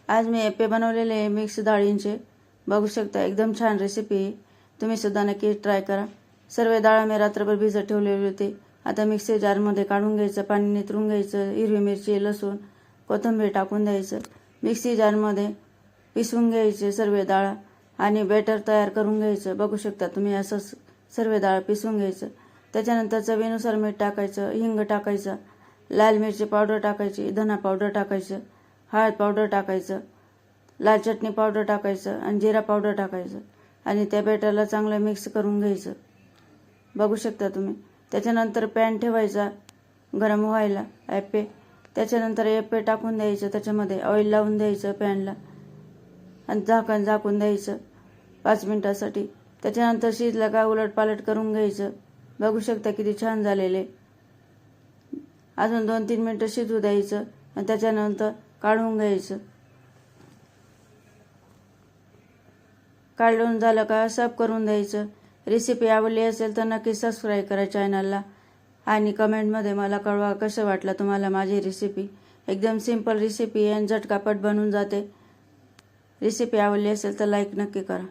आज मी एप्पे बनवलेले आहे मिक्स डाळींचे. बघू शकता एकदम छान रेसिपी आहे. तुम्ही सुद्धा नक्की ट्राय करा. सर्व डाळ मी रात्रभर भिजत ठेवलेले होते. आता मिक्सर जारमध्ये काढून घ्यायचं, पाणी नितरून घ्यायचं, हिरवी मिरची, लसूण, कोथिंबीर टाकून द्यायचं. मिक्सी जारमध्ये पिसून घ्यायचे सर्व डाळ आणि बॅटर तयार करून घ्यायचं. बघू शकता तुम्ही असं सर्व डाळ पिसून घ्यायचं. त्याच्यानंतर चवीनुसार मीठ टाकायचं, हिंग टाकायचं, लाल मिरची पावडर टाकायची, धना पावडर टाकायचं, हळद पावडर टाकायचं, लाल चटणी पावडर टाकायचं आणि जिरा पावडर टाकायचं आणि त्या बॅटरला चांगलं मिक्स करून घ्यायचं. बघू शकता तुम्ही. त्याच्यानंतर पॅन ठेवायचा गरम व्हायला एप्पे. त्याच्यानंतर एप्पे टाकून द्यायचं, त्याच्यामध्ये ऑइल लावून द्यायचं पॅनला आणि झाकून द्यायचं 5 मिनिटासाठी. त्याच्यानंतर शिजलं का उलटपालट करून घ्यायचं. बघू शकता किती छान झालेले. अजून 2-3 मिनिटं शिजू द्यायचं आणि त्याच्यानंतर काढून घ्यायचं. काढून झालं का सर्व करून द्यायचं. रेसिपी आवडली असेल तर नक्की सबस्क्राईब करा चॅनलला आणि कमेंटमध्ये मला कळवा कसं वाटलं तुम्हाला माझी रेसिपी. एकदम सिंपल रेसिपी आहे आणि झटकापट बनून जाते. रेसिपी आवडली असेल तर लाईक नक्की करा.